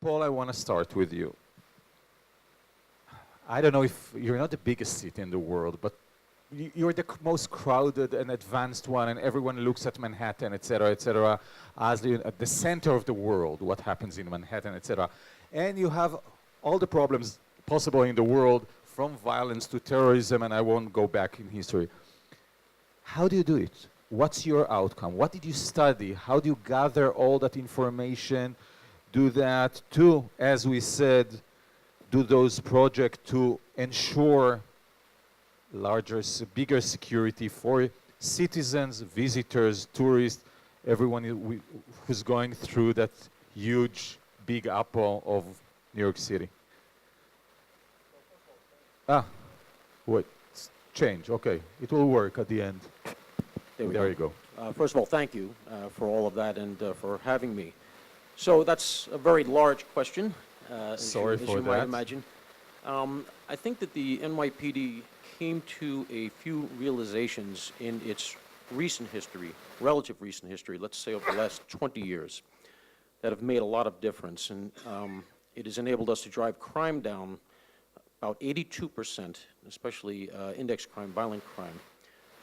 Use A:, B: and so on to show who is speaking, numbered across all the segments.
A: Paul, I want to start with you. I don't know if you're not the biggest city in the world, but you're the most crowded and advanced one, and everyone looks at Manhattan, etc., as at the center of the world, what happens in Manhattan, etc. And you have all the problems possible in the world, from violence to terrorism, and I won't go back in history. How do you do it? What's your outcome? What did you study? How do you gather all that information, do that to, as we said, do those projects to ensure bigger security for citizens, visitors, tourists, everyone who's going through that huge, big apple of New York City? Wait, change, okay. It will work at the end. There you go.
B: First of all, thank you for all of that and for having me. So that's a very large question, as you might imagine. I think that the NYPD came to a few realizations in its recent history, relative recent history, let's say over the last 20 years, that have made a lot of difference. And it has enabled us to drive crime down about 82%, especially index crime, violent crime,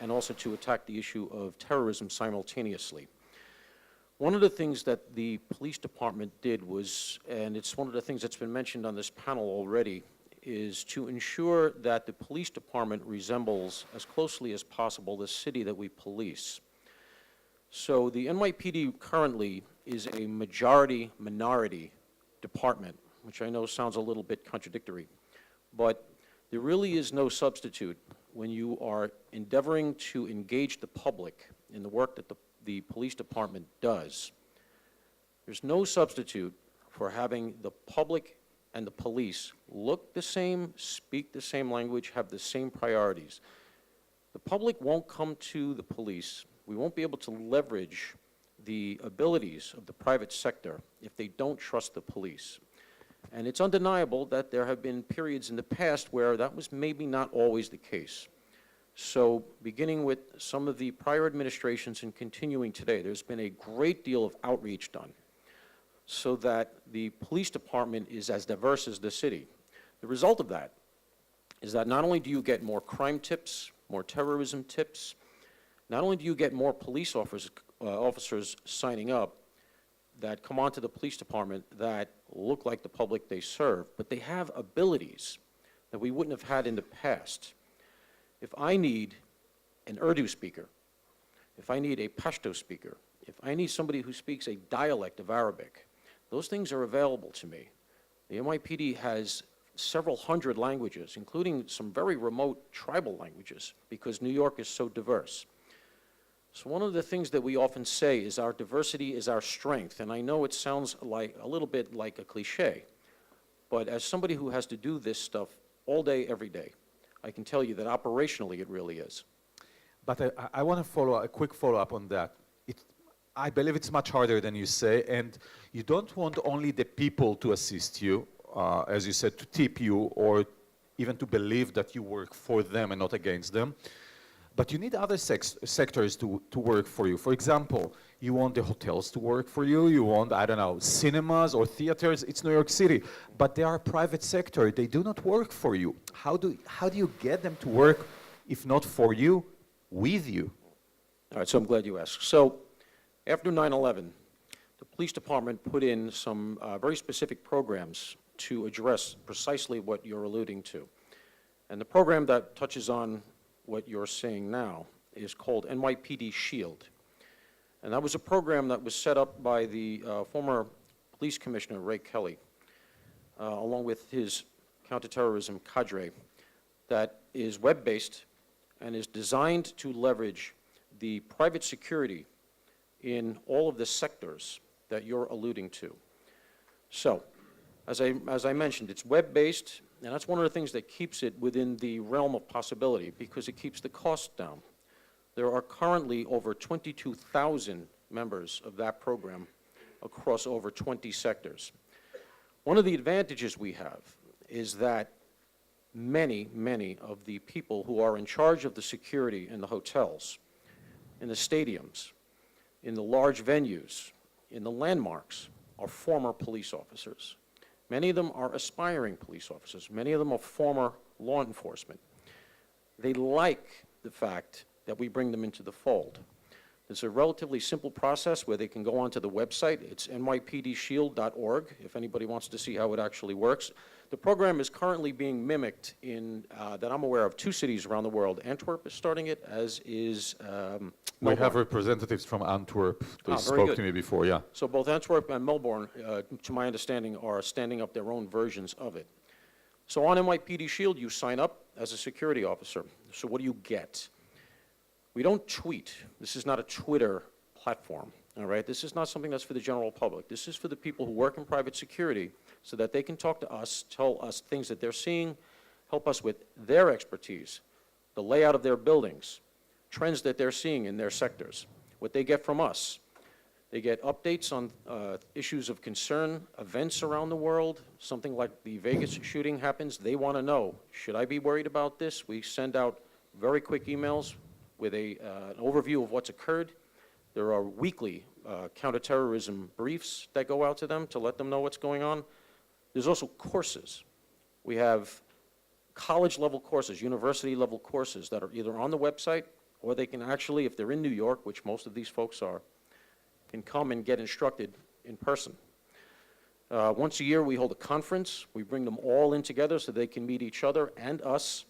B: and also to attack the issue of terrorism simultaneously. One of the things that the police department did was, and it's one of the things that's been mentioned on this panel already, is to ensure that the police department resembles as closely as possible the city that we police. So the NYPD currently is a majority-minority department, which I know sounds a little bit contradictory, but there really is no substitute when you are endeavoring to engage the public in the work that the police department does. There's no substitute for having the public and the police look the same, speak the same language, have the same priorities. The public won't come to the police. We won't be able to leverage the abilities of the private sector if they don't trust the police. And it's undeniable that there have been periods in the past where that was maybe not always the case. So beginning with some of the prior administrations and continuing today, there's been a great deal of outreach done so that the police department is as diverse as the city. The result of that is that not only do you get more crime tips, more terrorism tips, not only do you get more police officers signing up that come onto the police department that look like the public they serve, but they have abilities that we wouldn't have had in the past. If I need an Urdu speaker, if I need a Pashto speaker, if I need somebody who speaks a dialect of Arabic, those things are available to me. The NYPD has several hundred languages, including some very remote tribal languages, because New York is so diverse. So one of the things that we often say is our diversity is our strength, and I know it sounds like a little bit like a cliche, but as somebody who has to do this stuff all day, every day, I can tell you that operationally it really is.
A: But I want to a quick follow-up on that. I believe it's much harder than you say, and you don't want only the people to assist you, as you said, to tip you or even to believe that you work for them and not against them. But you need other sectors to work for you. For example, you want the hotels to work for you, you want, I don't know, cinemas or theaters. It's New York City, but they are private sector. They do not work for you. How do you get them to work, if not for you, with you?
B: All right, so I'm glad you asked. So after 9/11, the police department put in some very specific programs to address precisely what you're alluding to. And the program that touches on what you're saying now is called NYPD Shield. And that was a program that was set up by the former police commissioner, Ray Kelly, along with his counterterrorism cadre, that is web-based and is designed to leverage the private security in all of the sectors that you're alluding to. So, as I mentioned, it's web-based, and that's one of the things that keeps it within the realm of possibility because it keeps the cost down. There are currently over 22,000 members of that program across over 20 sectors. One of the advantages we have is that many, many of the people who are in charge of the security in the hotels, in the stadiums, in the large venues, in the landmarks, are former police officers. Many of them are aspiring police officers. Many of them are former law enforcement. They like the fact that we bring them into the fold. It's a relatively simple process where they can go onto the website. It's nypdshield.org if anybody wants to see how it actually works. The program is currently being mimicked in, that I'm aware of, 2 cities around the world. Antwerp is starting it, as is
A: We have representatives from Antwerp. They spoke to me before, yeah.
B: So both Antwerp and Melbourne, to my understanding, are standing up their own versions of it. So on NYPD Shield, you sign up as a security officer. So what do you get? We don't tweet. This is not a Twitter platform, all right? This is not something that's for the general public. This is for the people who work in private security so that they can talk to us, tell us things that they're seeing, help us with their expertise, the layout of their buildings, trends that they're seeing in their sectors, what they get from us. They get updates on issues of concern, events around the world. Something like the Vegas shooting happens, they want to know, should I be worried about this? We send out very quick emails with an overview of what's occurred. There are weekly counterterrorism briefs that go out to them to let them know what's going on. There's also courses. We have college-level courses, university-level courses that are either on the website or they can actually, if they're in New York, which most of these folks are, can come and get instructed in person. Once a year, we hold a conference. We bring them all in together so they can meet each other and us.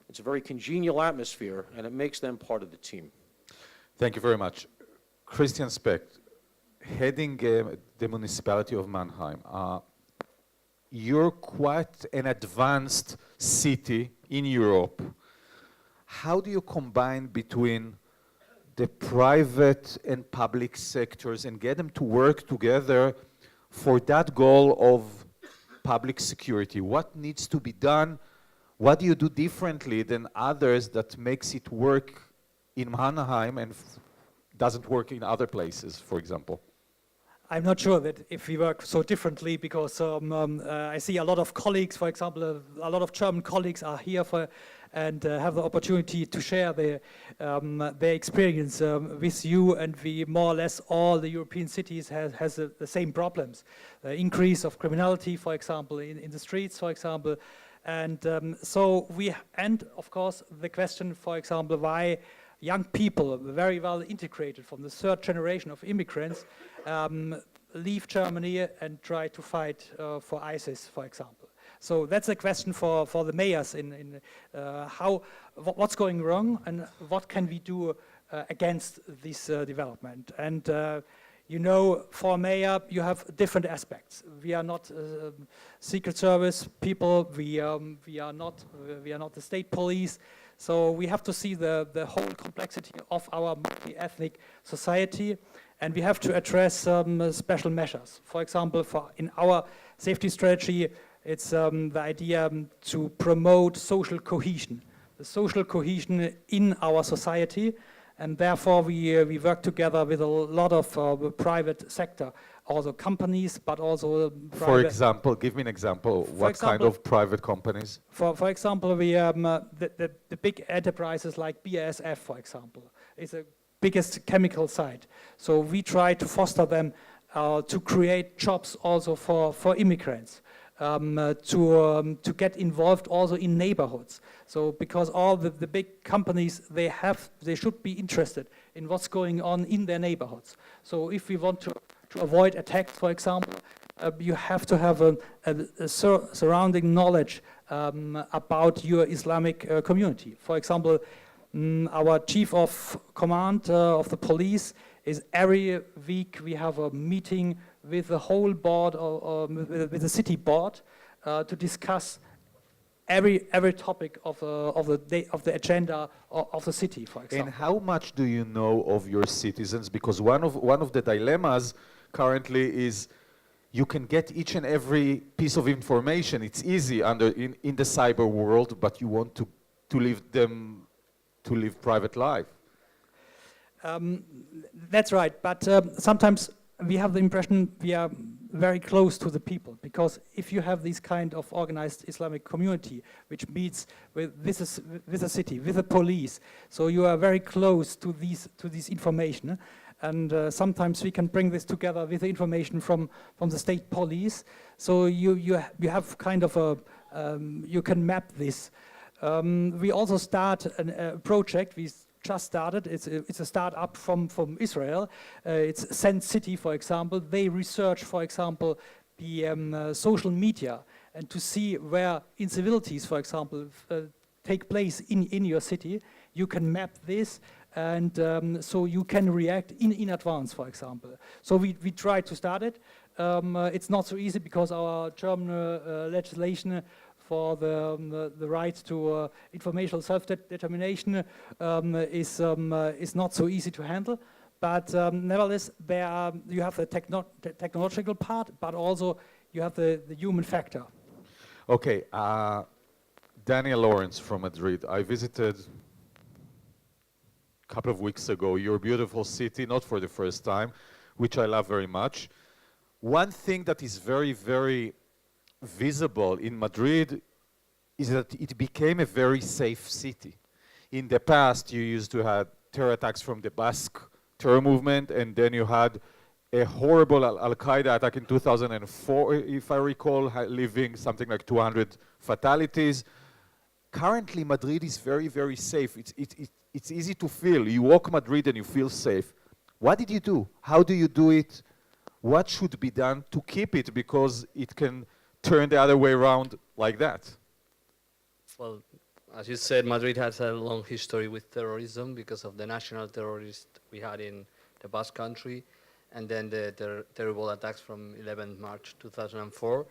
B: It's a very congenial atmosphere, and it makes them part of the team.
A: Thank you very much. Christian Specht, heading the municipality of Mannheim. You're quite an advanced city in Europe. How do you combine between the private and public sectors and get them to work together for that goal of public security? What needs to be done? What do you do differently than others that makes it work in Mannheim and doesn't work in other places, for example?
C: I'm not sure that if we work so differently, because I see a lot of colleagues, for example, a lot of German colleagues are here and have the opportunity to share their experience with you, and we more or less all the European cities has the same problems. The increase of criminality, for example, in the streets, for example. And and of course the question, for example, why young people, very well integrated from the 3rd generation of immigrants, leave Germany and try to fight for ISIS, for example. So that's a question for the mayors in what's going wrong and what can we do against this development. And you know, for a mayor, you have different aspects. We are not Secret Service people. We are not the state police. So we have to see the whole complexity of our multi-ethnic society, and we have to address special measures. For example, in our safety strategy, it's the idea to promote social cohesion, the social cohesion in our society. And therefore, we work together with a lot of private sector, also companies, but also private.
A: For example, give me an example. What kind of private companies?
C: For example, we the big enterprises like BASF, for example, is the biggest chemical site. So we try to foster them to create jobs also for immigrants. To get involved also in neighborhoods. So because all the big companies, they should be interested in what's going on in their neighborhoods. So if we want to avoid attacks, for example, you have to have a surrounding knowledge about your Islamic community. For example, our chief of command of the police is every week we have a meeting with the whole board or with the city board to discuss every topic of the agenda of the city, for example.
A: And how much do you know of your citizens? Because one of the dilemmas currently is you can get each and every piece of information. It's easy in the cyber world, but you want to live private life.
C: That's right, but sometimes we have the impression we are very close to the people, because if you have this kind of organized Islamic community which meets with a city, with the police, so you are very close to this information. and sometimes we can bring this together with the information from the state police. So you have kind of a, you can map this. We also start a project. We just started. It's a startup from Israel. It's Send City, for example. They research, for example, the social media and to see where incivilities, for example, take place in your city. You can map this, and so you can react in advance, for example. So we try to start it. It's not so easy because our German legislation for the right to informational self-determination is not so easy to handle. But nevertheless, you have the technological part, but also you have the human factor.
A: Okay, Daniel Lawrence from Madrid. I visited a couple of weeks ago your beautiful city, not for the first time, which I love very much. One thing that is very, very visible in Madrid is that it became a very safe city. In the past, you used to have terror attacks from the Basque terror movement, and then you had a horrible Al-Qaeda attack in 2004, if I recall, leaving something like 200 fatalities. Currently, Madrid is very, very safe. It's easy to feel. You walk Madrid and you feel safe. What did you do? How do you do it? What should be done to keep it? Because it can turn the other way around like that.
D: Well, as you said, Madrid has a long history with terrorism because of the national terrorists we had in the Basque Country, and then the terrible attacks from 11 March 2004.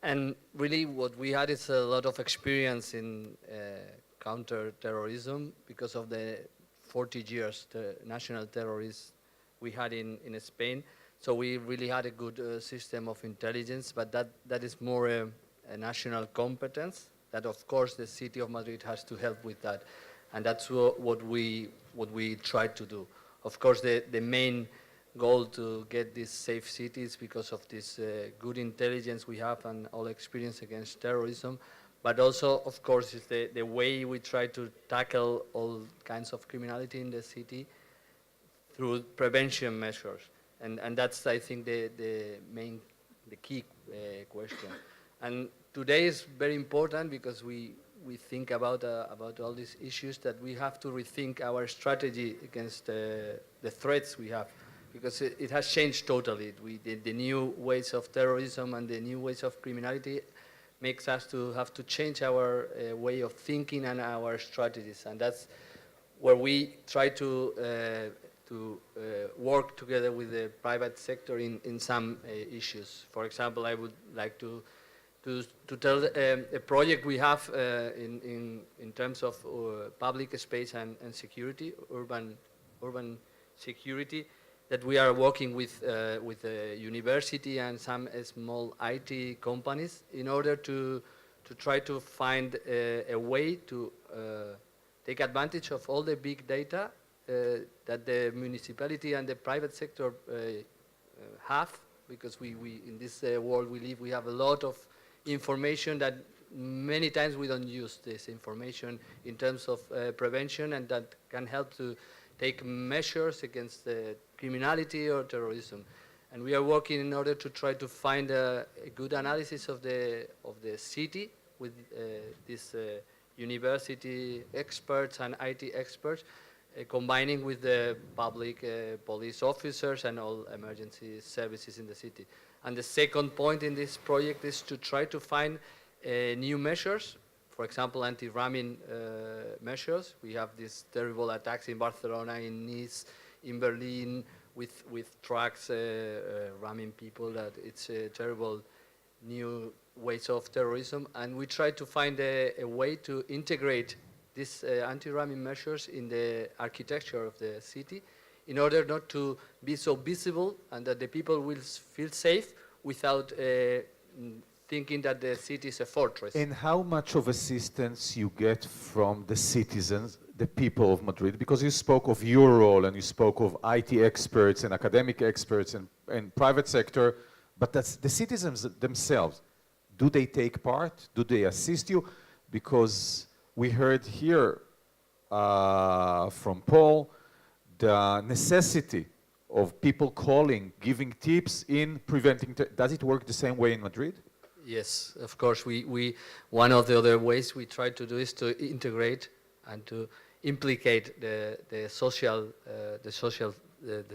D: And really what we had is a lot of experience in counter-terrorism because of the 40 years the national terrorists we had in Spain. So we really had a good system of intelligence, but that is more a national competence that, of course, the city of Madrid has to help with that. And that's what we try to do. Of course, the main goal to get these safe cities because of this good intelligence we have and all experience against terrorism, but also, of course, is the way we try to tackle all kinds of criminality in the city through prevention measures. And that's, I think, the key question. And today is very important because we think about all these issues that we have to rethink our strategy against the threats we have, because it has changed totally. The new ways of terrorism and the new ways of criminality makes us to have to change our way of thinking and our strategies, and that's where we try to work together with the private sector in some issues. For example, I would like to tell a project we have in terms of public space and security, urban security, that we are working with the university and some small IT companies in order to try to find a way to take advantage of all the big data that the municipality and the private sector have, because we in this world we live, we have a lot of information that many times we don't use this information in terms of prevention, and that can help to take measures against criminality or terrorism. And we are working in order to try to find a good analysis of the city with these university experts and IT experts, combining with the public police officers and all emergency services in the city. And the second point in this project is to try to find new measures, for example, anti-ramming measures. We have these terrible attacks in Barcelona, in Nice, in Berlin, with trucks ramming people. That it's a terrible new ways of terrorism. And we try to find a way to integrate these anti-ramming measures in the architecture of the city, in order not to be so visible and that the people will feel safe without thinking that the city is a fortress.
A: And how much of assistance you get from the citizens, the people of Madrid? Because you spoke of your role and you spoke of IT experts and academic experts and private sector, but that's the citizens themselves. Do they take part? Do they assist you? Because we heard here from Paul the necessity of people calling, giving tips in preventing, does it work the same way in Madrid?
D: Yes, of course. We one of the other ways we try to do is to integrate and to implicate the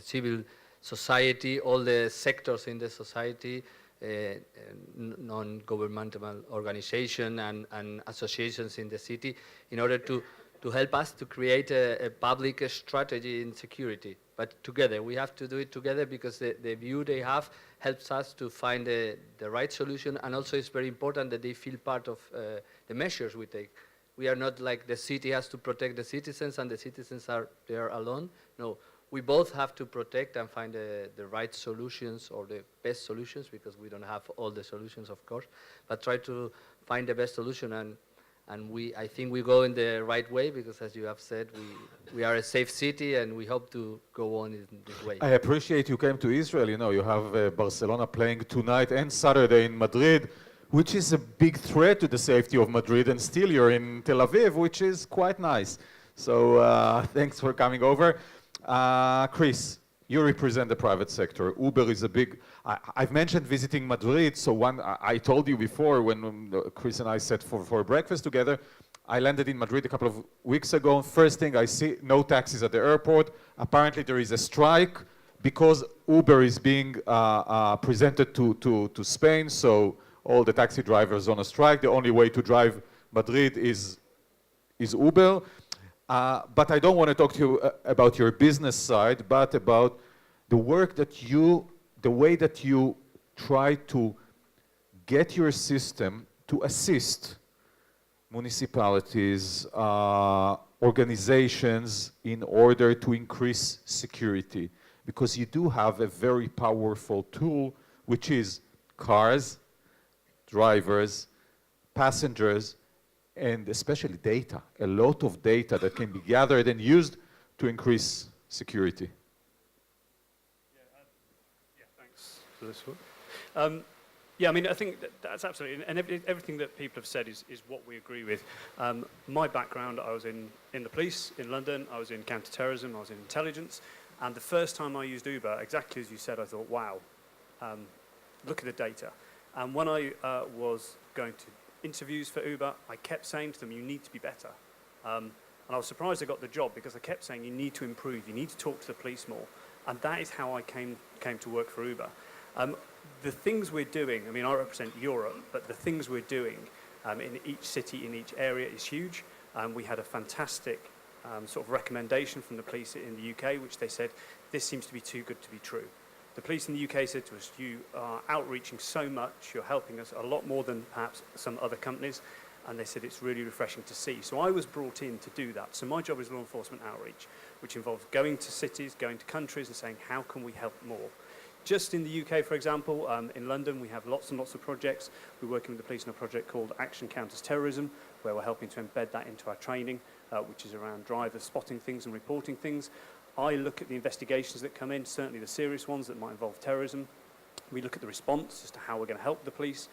D: civil society, all the sectors in the society, non-governmental organization and associations in the city, in order to help us to create a public strategy in security. But together, we have to do it together, because the view they have helps us to find the right solution, and also it's very important that they feel part of the measures we take. We are not like the city has to protect the citizens and the citizens are there alone. No, we both have to protect and find the right solutions, or the best solutions, because we don't have all the solutions, of course, but try to find the best solution. And I think we go in the right way, because as you have said, we are a safe city, and we hope to go on in this way.
A: I appreciate you came to Israel. You know, you have Barcelona playing tonight and Saturday in Madrid, which is a big threat to the safety of Madrid, and still you're in Tel Aviv, which is quite nice. So thanks for coming over. Chris, you represent the private sector. Uber is a big, I've mentioned visiting Madrid, so I told you before when Chris and I sat for breakfast together, I landed in Madrid a couple of weeks ago. First thing I see, no taxis at the airport. Apparently there is a strike because Uber is being presented to Spain, so all the taxi drivers on a strike. The only way to drive Madrid is Uber. But I don't want to talk to you about your business side, but about the work that the way that you try to get your system to assist municipalities, organizations in order to increase security. Because you do have a very powerful tool, which is cars, drivers, passengers, and especially data, a lot of data that can be gathered and used to increase security.
E: Yeah, thanks for this one. Yeah, I mean, I think that's absolutely, and everything that people have said is what we agree with. My background, I was in the police in London, I was in counter-terrorism, I was in intelligence, and the first time I used Uber, exactly as you said, I thought, wow, look at the data. And when I was going to interviews for Uber, I kept saying to them, you need to be better. And I was surprised I got the job, because I kept saying, you need to improve, you need to talk to the police more. And that is how I came to work for Uber. The things we're doing, I mean, I represent Europe, but the things we're doing in each city, in each area is huge. We had a fantastic sort of recommendation from the police in the UK, which they said, this seems to be too good to be true. The police in the UK said to us, you are outreaching so much, you're helping us a lot more than perhaps some other companies, and they said it's really refreshing to see. So I was brought in to do that. So my job is law enforcement outreach, which involves going to cities, going to countries and saying, how can we help more? Just in the UK, for example, in London, we have lots and lots of projects. We're working with the police on a project called Action Counters Terrorism, where we're helping to embed that into our training, which is around drivers spotting things and reporting things. I look at the investigations that come in, certainly the serious ones that might involve terrorism. We look at the response as to how we're going to help the police.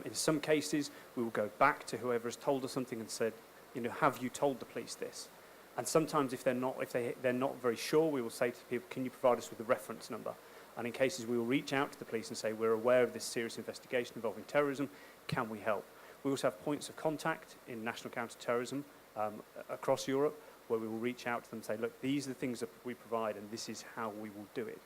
E: In some cases, we will go back to whoever has told us something and said, you know, have you told the police this? And sometimes if they're not very sure, we will say to people, can you provide us with the reference number? And in cases, we will reach out to the police and say, we're aware of this serious investigation involving terrorism, can we help? We also have points of contact in national counter-terrorism across Europe, where we will reach out to them and say, look, these are the things that we provide and this is how we will do it.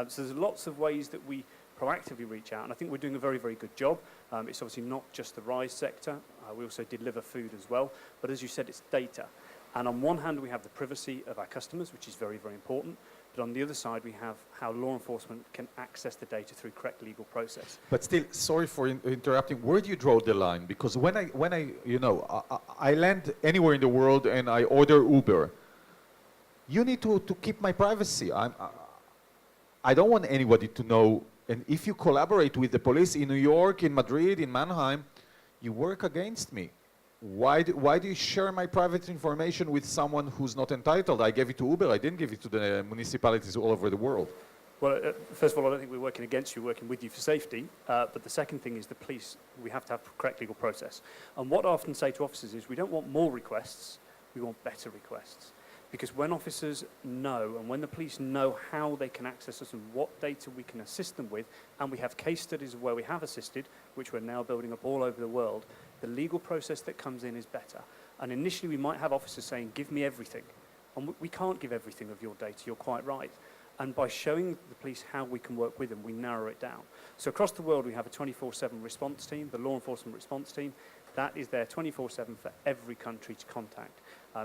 E: So there's lots of ways that we proactively reach out, and I think we're doing a very, very good job. It's obviously not just the RISE sector, we also deliver food as well, but as you said, it's data. And on one hand, we have the privacy of our customers, which is very, very important, but on the other side, we have how law enforcement can access the data through correct legal process.
A: But still, sorry for interrupting. Where do you draw the line? Because when I land anywhere in the world and I order Uber, you need to keep my privacy. I don't want anybody to know. And if you collaborate with the police in New York, in Madrid, in Mannheim, you work against me. Why do you share my private information with someone who's not entitled? I gave it to Uber, I didn't give it to the municipalities all over the world.
E: Well, first of all, I don't think we're working against you, we're working with you for safety. But the second thing is the police, we have to have correct legal process. And what I often say to officers is we don't want more requests, we want better requests. Because when officers know and when the police know how they can access us and what data we can assist them with, and we have case studies of where we have assisted, which we're now building up all over the world, the legal process that comes in is better. And initially we might have officers saying, give me everything. And we can't give everything of your data, you're quite right. And by showing the police how we can work with them, we narrow it down. So across the world we have a 24/7 response team, the law enforcement response team. That is there 24/7 for every country to contact.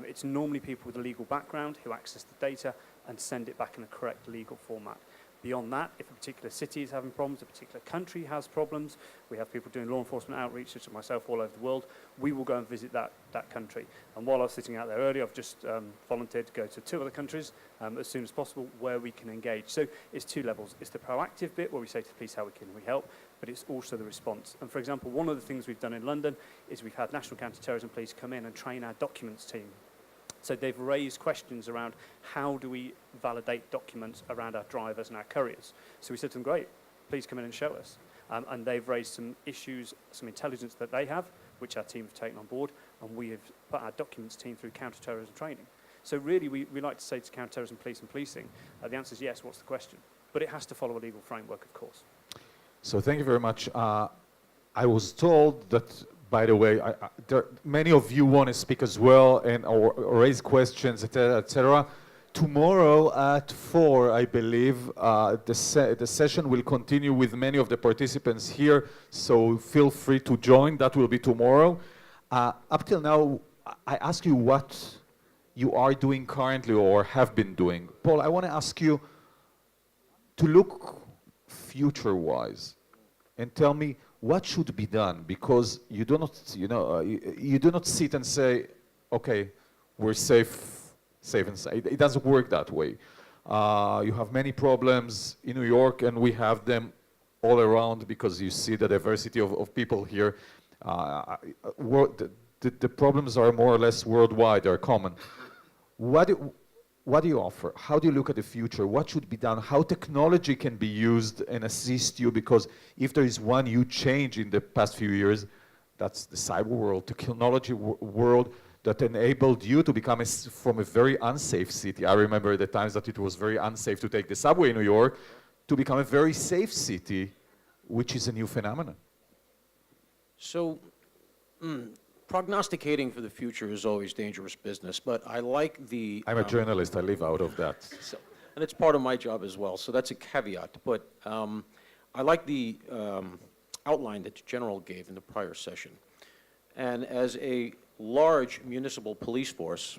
E: It's normally people with a legal background who access the data and send it back in a correct legal format. Beyond that, if a particular city is having problems, a particular country has problems, we have people doing law enforcement outreach, such as myself, all over the world, we will go and visit that country. And while I was sitting out there earlier, I've just volunteered to go to 2 other countries as soon as possible where we can engage. So it's 2 levels. It's the proactive bit where we say to the police, how can we help? But it's also the response. And for example, one of the things we've done in London is we've had National Counter-Terrorism Police come in and train our documents team. So they've raised questions around how do we validate documents around our drivers and our couriers. So we said to them, great, please come in and show us. And they've raised some issues, some intelligence that they have, which our team have taken on board, and we have put our documents team through counter-terrorism training. So really, we like to say to counter-terrorism police and policing, the answer is yes, what's the question? But it has to follow a legal framework, of course.
A: So thank you very much. I was told that, by the way, many of you want to speak as well and or raise questions, etc., etc. Tomorrow at 4, I believe, the session will continue with many of the participants here, so feel free to join. That will be tomorrow. Up till now, I ask you what you are doing currently or have been doing. Paul, I want to ask you to look future-wise and tell me what should be done, because you do not, you do not sit and say, okay, we're safe and sound. It doesn't work that way. You have many problems in New York, and we have them all around because you see the diversity of people here. The problems are more or less worldwide, they're common. What do you offer? How do you look at the future? What should be done? How technology can be used and assist you? Because if there is one huge change in the past few years, that's the cyber world, technology world that enabled you to become from a very unsafe city. I remember the times that it was very unsafe to take the subway in New York, to become a very safe city, which is a new phenomenon.
B: So, prognosticating for the future is always dangerous business, but I like the...
A: I'm a journalist, I live out of that.
B: So, and it's part of my job as well, so that's a caveat. But I like the outline that the General gave in the prior session. And as a large municipal police force,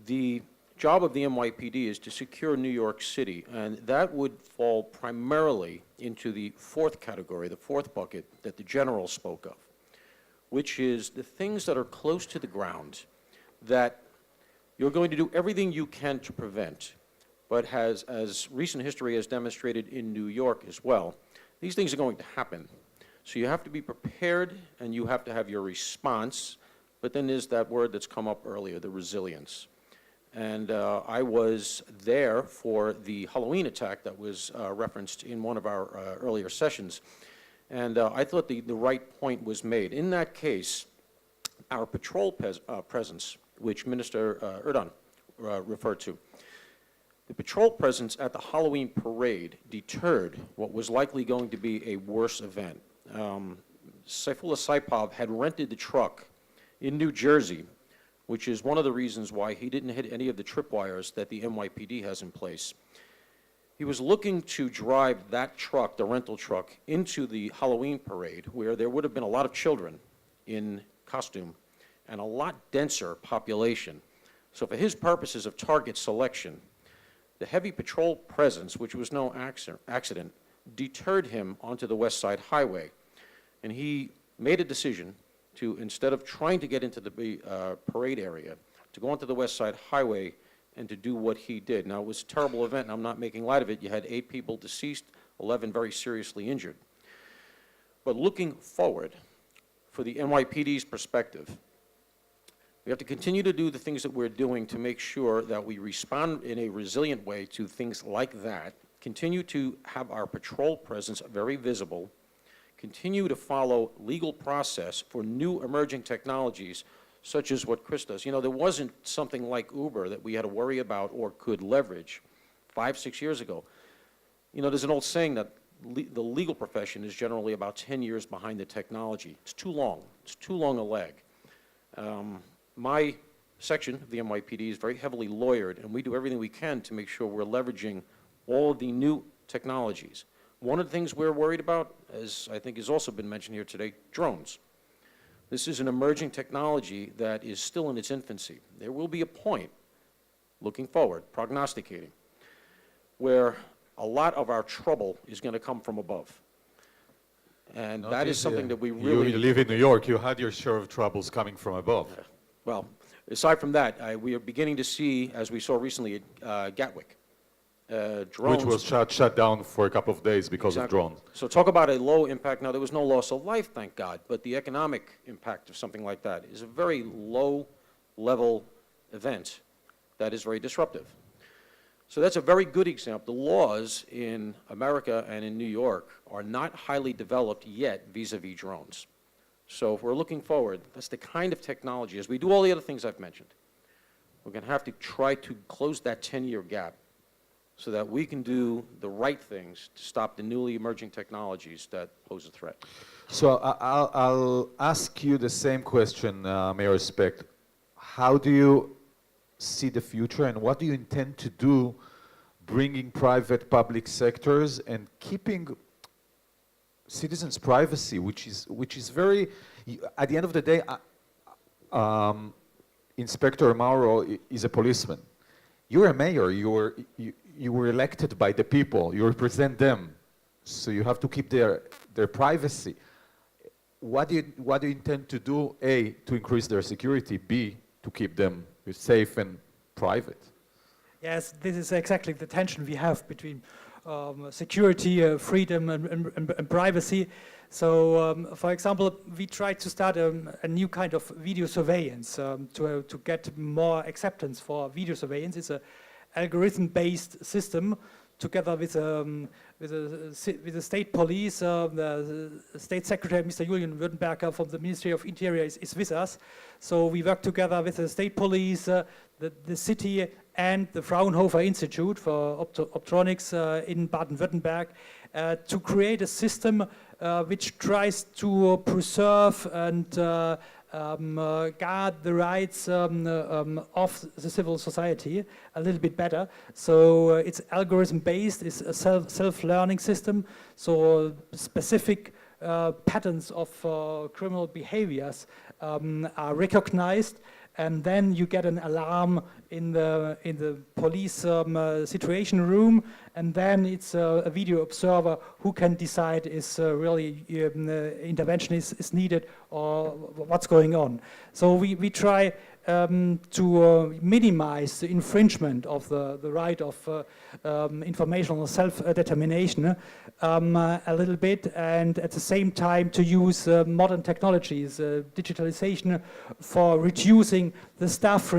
B: the job of the NYPD is to secure New York City, and that would fall primarily into the 4th category, the 4th bucket that the General spoke of, which is the things that are close to the ground that you're going to do everything you can to prevent, but as recent history has demonstrated in New York as well, these things are going to happen. So you have to be prepared and you have to have your response, but then there's that word that's come up earlier, the resilience. And I was there for the Halloween attack that was referenced in one of our earlier sessions. And I thought the right point was made. In that case, our patrol presence, which Minister Erdogan referred to, the patrol presence at the Halloween parade deterred what was likely going to be a worse event. Saifullah Saipov had rented the truck in New Jersey, which is one of the reasons why he didn't hit any of the tripwires that the NYPD has in place. He was looking to drive that truck, the rental truck, into the Halloween parade, where there would have been a lot of children in costume and a lot denser population. So for his purposes of target selection, the heavy patrol presence, which was no accident, deterred him onto the West Side Highway. And he made a decision to, instead of trying to get into the parade area, to go onto the West Side Highway and to do what he did. Now, it was a terrible event, and I'm not making light of it. You had 8 people deceased, 11 very seriously injured. But looking forward, for the NYPD's perspective, we have to continue to do the things that we're doing to make sure that we respond in a resilient way to things like that, continue to have our patrol presence very visible, continue to follow legal process for new emerging technologies such as what Chris does. You know, there wasn't something like Uber that we had to worry about or could leverage 5, 6 years ago. You know, there's an old saying that the legal profession is generally about 10 years behind the technology. It's too long. It's too long a lag. My section of the NYPD is very heavily lawyered, and we do everything we can to make sure we're leveraging all of the new technologies. One of the things we're worried about, as I think has also been mentioned here today, drones. This is an emerging technology that is still in its infancy. There will be a point, looking forward, prognosticating, where a lot of our trouble is going to come from above. And that is something that we really...
A: You live in New York, you had your share of troubles coming from above.
B: Well, aside from that, we are beginning to see, as we saw recently at Gatwick, drones...
A: Which was shut down for a couple of days because of drones.
B: So talk about a low impact. Now, there was no loss of life, thank God, but the economic impact of something like that is a very low-level event that is very disruptive. So that's a very good example. The laws in America and in New York are not highly developed yet vis-a-vis drones. So if we're looking forward, that's the kind of technology, as we do all the other things I've mentioned, we're going to have to try to close that 10-year gap so that we can do the right things to stop the newly emerging technologies that pose a threat.
A: So I'll ask you the same question, Mayor Specht. How do you see the future, and what do you intend to do bringing private public sectors and keeping citizens' privacy, which is very, at the end of the day, Inspector Mauro is a policeman. You're a mayor, you were elected by the people, you represent them, so you have to keep their privacy. What do you intend to do, A, to increase their security, B, to keep them safe and private?
C: Yes, this is exactly the tension we have between security, freedom, and privacy. So, for example, we tried to start a new kind of video surveillance to get more acceptance for video surveillance. It's an algorithm-based system together with the state police. The state secretary, Mr. Julian Württemberger from the Ministry of Interior is with us. So we work together with the state police, the city, and the Fraunhofer Institute for Optronics in Baden-Württemberg to create a system which tries to preserve and guard the rights of the civil society a little bit better. So it's algorithm-based, it's a self-learning system, so specific patterns of criminal behaviors are recognized, and then you get an alarm in the police situation room, and then it's a video observer who can decide is really intervention is needed or what's going on. So we try to minimize the infringement of the right of informational self-determination a little bit, and at the same time to use modern technologies, digitalization, for reducing the staff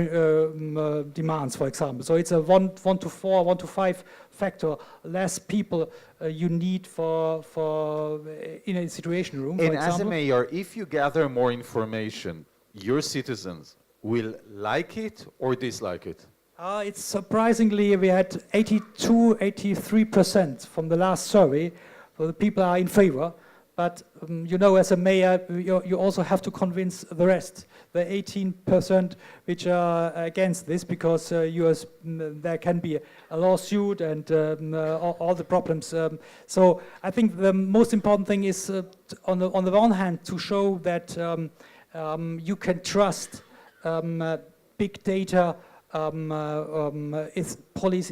C: demands, for example. So it's a 1 to 4, 1 to 5 factor less people you need for in a situation room.
A: And as a mayor, if you gather more information, your citizens will like it or dislike it?
C: It's surprisingly, we had 83% from the last survey, so the people are in favor. But you know, as a mayor, you also have to convince the rest, the 18% which are against this, because there can be a lawsuit and all the problems. So I think the most important thing is, on the one hand, to show that you can trust big data. If police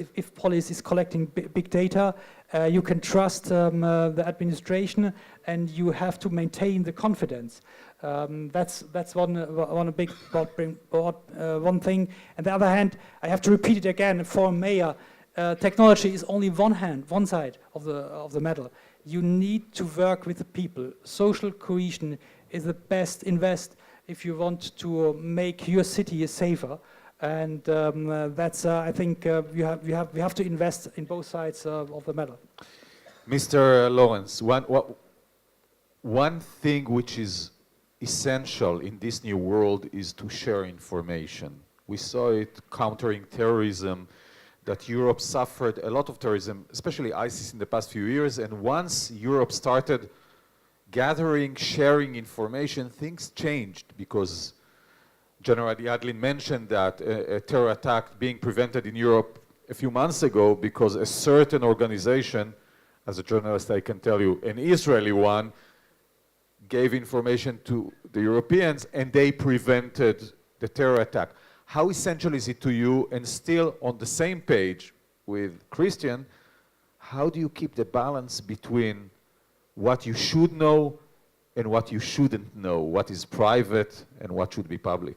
C: is collecting big data, you can trust the administration, and you have to maintain the confidence. That's one big one thing. And the other hand, I have to repeat it again for a mayor. Technology is only one side of the medal. You need to work with the people. Social cohesion is the best invest if you want to make your city safer. And that's, I think, we have to invest in both sides of the medal.
A: Mr. Lawrence, one thing which is essential in this new world is to share information. We saw it countering terrorism, that Europe suffered a lot of terrorism, especially ISIS in the past few years, and once Europe started gathering, sharing information, things changed because General Yadlin mentioned that a terror attack being prevented in Europe a few months ago because a certain organization, as a journalist I can tell you, an Israeli one, gave information to the Europeans and they prevented the terror attack. How essential is it to you, and still on the same page with Christian, how do you keep the balance between what you should know and what you shouldn't know, what is private and what should be public?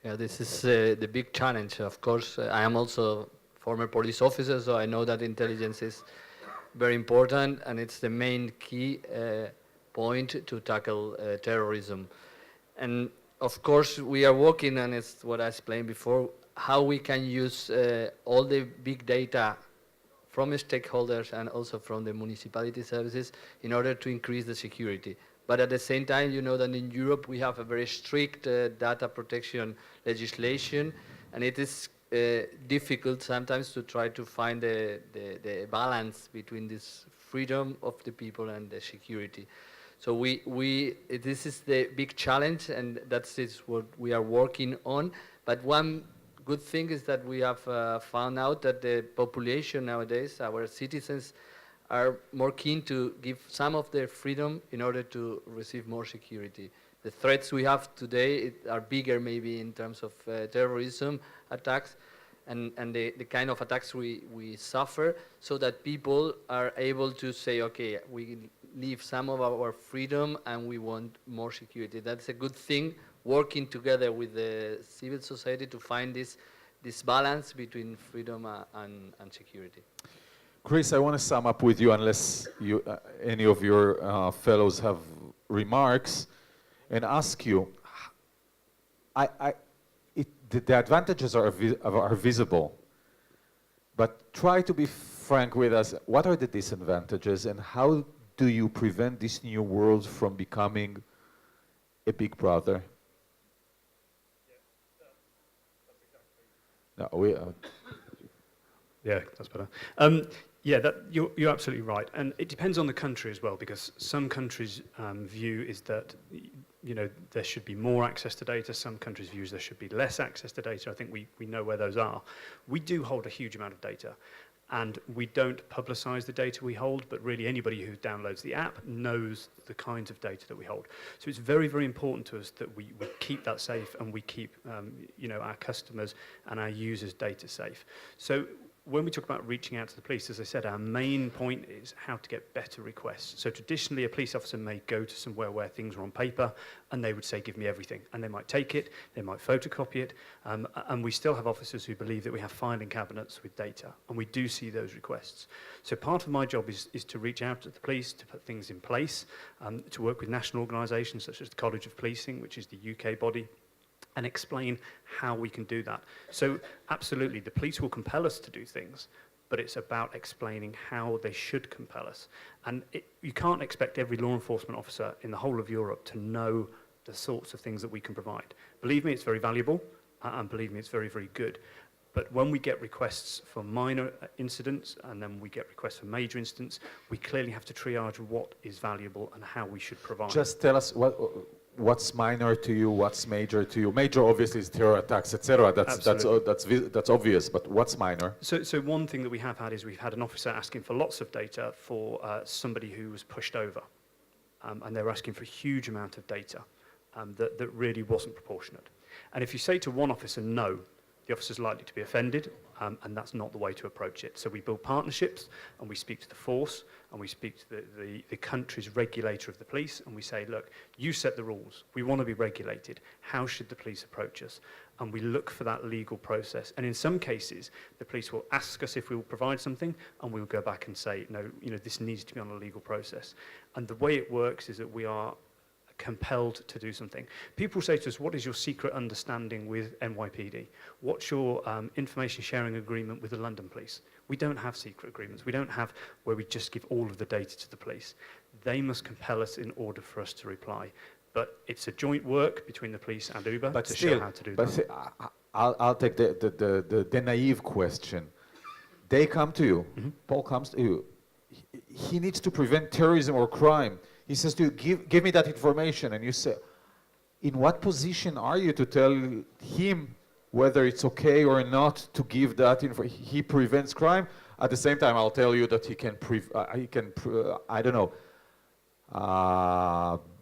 D: Yeah, this is the big challenge. Of course, I am also former police officer, so I know that intelligence is very important, and it's the main key point to tackle terrorism. And of course, we are working, and it's what I explained before, how we can use all the big data from stakeholders and also from the municipality services in order to increase the security. But at the same time, you know that in Europe we have a very strict data protection legislation, and it is difficult sometimes to try to find the balance between this freedom of the people and the security. So this is the big challenge, and that's what we are working on. But one good thing is that we have found out that the population nowadays, our citizens, are more keen to give some of their freedom in order to receive more security. The threats we have today are bigger maybe in terms of terrorism attacks and the kind of attacks we suffer, so that people are able to say, okay, we leave some of our freedom and we want more security. That's a good thing, working together with the civil society to find this balance between freedom and security.
A: Chris, I want to sum up with you, unless any of your fellows have remarks, and ask you, the advantages are visible, but try to be frank with us. What are the disadvantages, and how do you prevent this new world from becoming a big brother?
E: Yeah, that's better. Yeah, you're absolutely right, and it depends on the country as well, because some countries' view is that there should be more access to data. Some countries' views there should be less access to data. I think we know where those are. We do hold a huge amount of data, and we don't publicize the data we hold, but really anybody who downloads the app knows the kinds of data that we hold. So it's very, very important to us that we keep that safe, and we keep our customers and our users' data safe. So when we talk about reaching out to the police, as I said, our main point is how to get better requests. So traditionally, a police officer may go to somewhere where things are on paper, and they would say, give me everything. And they might take it, they might photocopy it, and we still have officers who believe that we have filing cabinets with data, and we do see those requests. So part of my job is to reach out to the police, to put things in place, to work with national organisations such as the College of Policing, which is the UK body, and explain how we can do that. So absolutely, the police will compel us to do things, but it's about explaining how they should compel us. And you can't expect every law enforcement officer in the whole of Europe to know the sorts of things that we can provide. Believe me, it's very valuable, and believe me, it's very, very good. But when we get requests for minor incidents, and then we get requests for major incidents, we clearly have to triage what is valuable and how we should provide.
A: Just tell us what's minor to you, what's major to you. Major obviously is terror attacks, etc. That's obvious, but what's minor?
E: So one thing that we have had is we've had an officer asking for lots of data for somebody who was pushed over, and they were asking for a huge amount of data that really wasn't proportionate. And if you say to one officer no, the officer's likely to be offended, and that's not the way to approach it. So we build partnerships, and we speak to the force, and we speak to the country's regulator of the police, and we say, look, you set the rules. We want to be regulated. How should the police approach us? And we look for that legal process. And in some cases, the police will ask us if we will provide something, and we will go back and say, no, this needs to be on a legal process. And the way it works is that we are compelled to do something. People say to us, what is your secret understanding with NYPD? What's your information sharing agreement with the London police? We don't have secret agreements. We don't have where we just give all of the data to the police. They must compel us in order for us to reply. But it's a joint work between the police and Uber
A: But
E: to
A: still,
E: show how to do
A: but
E: that.
A: see, I'll take the naive question. They come to you. Paul comes to you. He needs to prevent terrorism or crime. He says to you, give me that information. And you say, in what position are you to tell him whether it's okay or not to give that information? He prevents crime. At the same time, I'll tell you that he can, I don't know,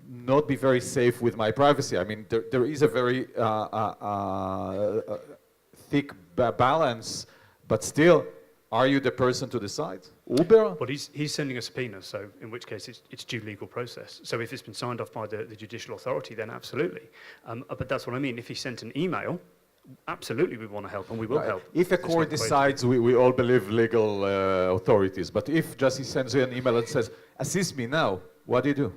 A: not be very safe with my privacy. I mean, there is a very thick balance, but still, are you the person to decide? Uber?
E: Well, he's sending a subpoena, so in which case it's due legal process. So if it's been signed off by the judicial authority, then absolutely. But that's what I mean. If he sent an email, absolutely we want to help, and we will help.
A: If a court decides, we all believe legal authorities, but if just he sends you an email and says, assist me now, what do you do?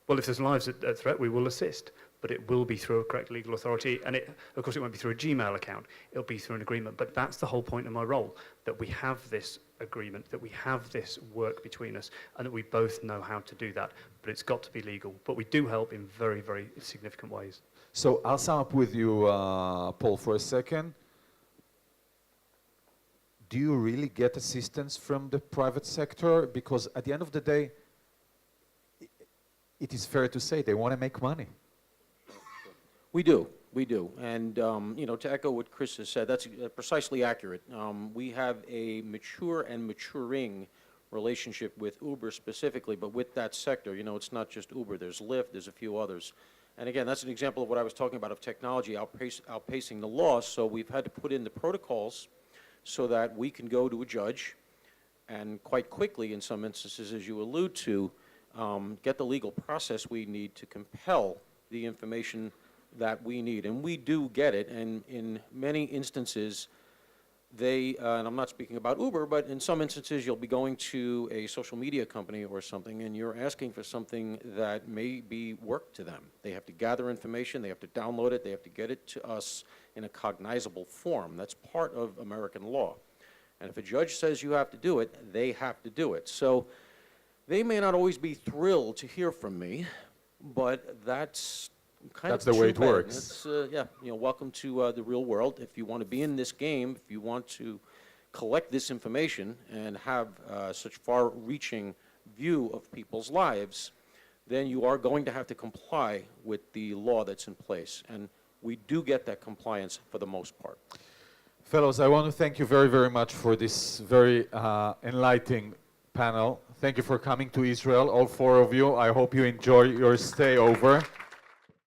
E: Well, if there's lives at threat, we will assist, but it will be through a correct legal authority, and of course it won't be through a Gmail account, it'll be through an agreement. But that's the whole point of my role, that we have this agreement, that we have this work between us, and that we both know how to do that. But it's got to be legal. But we do help in very, very significant ways.
A: So I'll sum up with you, Paul, for a second. Do you really get assistance from the private sector? Because at the end of the day, it is fair to say they want to make money.
B: We do. And, to echo what Chris has said, that's precisely accurate. We have a mature and maturing relationship with Uber specifically, but with that sector, it's not just Uber. There's Lyft, there's a few others. And again, that's an example of what I was talking about of technology outpacing the law. So we've had to put in the protocols so that we can go to a judge and quite quickly, in some instances, as you allude to, get the legal process we need to compel the information that we need. And we do get it, and in many instances, and I'm not speaking about Uber, but in some instances you'll be going to a social media company or something, and you're asking for something that may be work to them. They have to gather information, they have to download it, they have to get it to us in a cognizable form. That's part of American law. And if a judge says you have to do it, they have to do it. So they may not always be thrilled to hear from me, but that's kind of
A: the way it
B: too bad.
A: works.
B: Welcome to the real world. If you want to be in this game, if you want to collect this information and have such far-reaching view of people's lives, then you are going to have to comply with the law that's in place. And we do get that compliance for the most part.
A: Fellows, I want to thank you very, very much for this very enlightening panel. Thank you for coming to Israel, all four of you. I hope you enjoy your stay over.